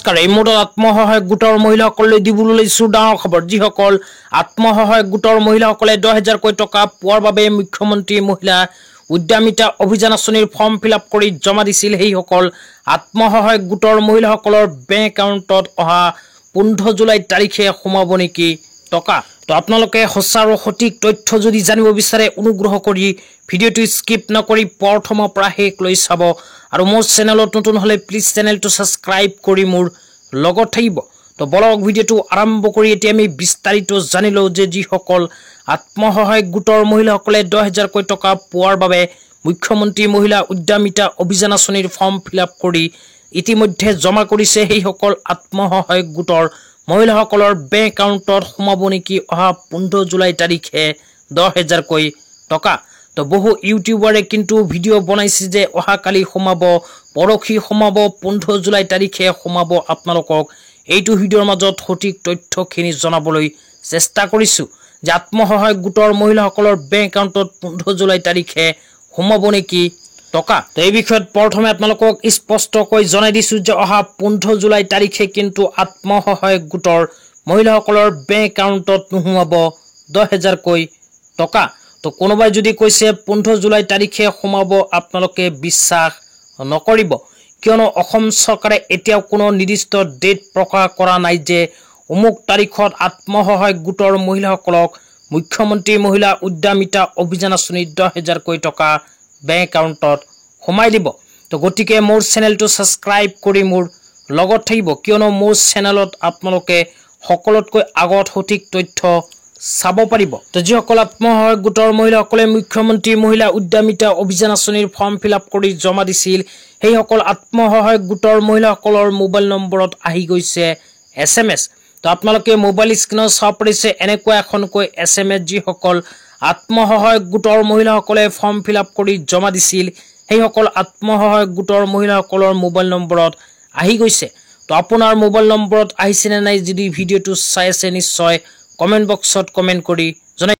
নমস্কাৰ এই মুহূৰ্তত আত্মসহায়ক গোটৰ মহিলাসকললৈ দিবলৈ লৈছো ডাঙৰ খবৰ যিসকল আত্মসহায়ক গোটৰ মহিলাসকলে 10,000 কোটি টকা পোৱাৰ বাবে মুখ্যমন্ত্ৰী মহিলা উদ্যমিতা অভিযান আঁচনিৰ ফৰ্ম ফিলআপ কৰি জমা দিছিল সেইসকল আত্মসহায়ক গোটৰ মহিলাসকলৰ বেংক একাউণ্টত অহা 15 জুলাই তাৰিখে সোমাব নেকি টকা তো আপোনালোকে সঁচা আৰু সঠিক তথ্য যদি জানিব বিচাৰে অনুগ্ৰহ কৰি ভিডিঅটো স্কিপ নকৰি প্ৰথমৰ পৰা শেষলৈ চাব আৰু মোৰ চেনেলত নতুন হলে প্লিজ চেনেলটো সাবস্ক্ৰাইব কৰি মোৰ লগত থাকিব তো বলক ভিডিঅটো আৰম্ভ কৰি এতিয়া আমি বিস্তাৰিত জানিলো যে যিসকল আত্মসহায়ক গোটৰ মহিলাসকলে 10,000 কোটি টকা পোৱাৰ বাবে মুখ্যমন্ত্ৰী মহিলা উদ্যমিতা অভিযান আঁচনিৰ ফৰ্ম ফিলআপ কৰি ইতিমধ্যে জমা কৰিছে সেইসকল আত্মসহায়ক গোটৰ মহিলাসকলৰ বেংক একাউণ্টত সোমাব নেকি অহা 15 জুলাই তাৰিখে 10,000 কোটি টকা তো বহু ইউটিউবাৰে কিন্তু ভিডিও বনাইছে যে অহা কালি সোমাব পৰখি সোমাব 15 জুলাই তাৰিখে সোমাব আপোনালোকক এইটো ভিডিওৰ মাজত সঠিক তথ্যখিনি জনাবলৈ চেষ্টা কৰিছো যে আত্মসহায়ক গোটৰ মহিলাসকলৰ বেংক একাউণ্টত 15 জুলাই তাৰিখে সোমাব নেকি টকা তো এই বিষয়ত প্ৰথমে আপোনালোকক স্পষ্টকৈ জনাই দিছো যে অহা 15 জুলাই তাৰিখে কিন্তু আত্মসহায়ক গোটৰ মহিলাসকলৰ বেংক একাউণ্টত নোসোমাব 10,000 কোটি টকা তো কোনোবাই যদি কৈছে 15 জুলাই তাৰিখে সোমাব আপোনালোকে বিশ্বাস নকৰিব কিয়নো অসম চৰকাৰে এতিয়াও কোনো নিৰ্দিষ্ট ডেট প্ৰকাশ কৰা নাই যে অমুক তাৰিখত আত্মসহায়ক গোটৰ মহিলাসকলক মুখ্যমন্ত্ৰী মহিলা উদ্যমিতা অভিযান আঁচনি 10,000 কোটি টকা বেংক একাউণ্টত সোমাই দিব তো গতিকে মোৰ চেনেলটো সাবস্ক্ৰাইব কৰি মোৰ লগত থাকিব কিয়নো মোৰ চেনেলত আপোনালোকে সকলোতকৈ আগত সঠিক তথ্য চাব পাৰিব তো যিসকল আত্মসহায়ক গোটৰ মহিলাসকলে মুখ্যমন্ত্ৰী মহিলা উদ্যমিতা অভিযান আঁচনিৰ ফৰ্ম ফিলআপ কৰি জমা দিছিল সেইসকল আত্মসহায়ক গোটৰ মহিলাসকলৰ মোবাইল নম্বৰত আহি গৈছে SMS তো আপোনালোকে মোবাইল স্ক্ৰীনত চাব পাৰিছে এনেকুৱা এখনকৈ SMS যিসকল আত্মসহায়ক গোটৰ মহিলাসকলে ফৰ্ম ফিলআপ কৰি জমা দিছিল সেইসকল আত্মসহায়ক গোটৰ মহিলাসকলৰ মোবাইল নম্বৰত আহি গৈছে তো আপোনাৰ মোবাইল নম্বৰত আহিছে নে নাই যদি ভিডিওটো চাই আছে নিশ্চয় কমেন্ট বক্সত কমেন্ট কৰি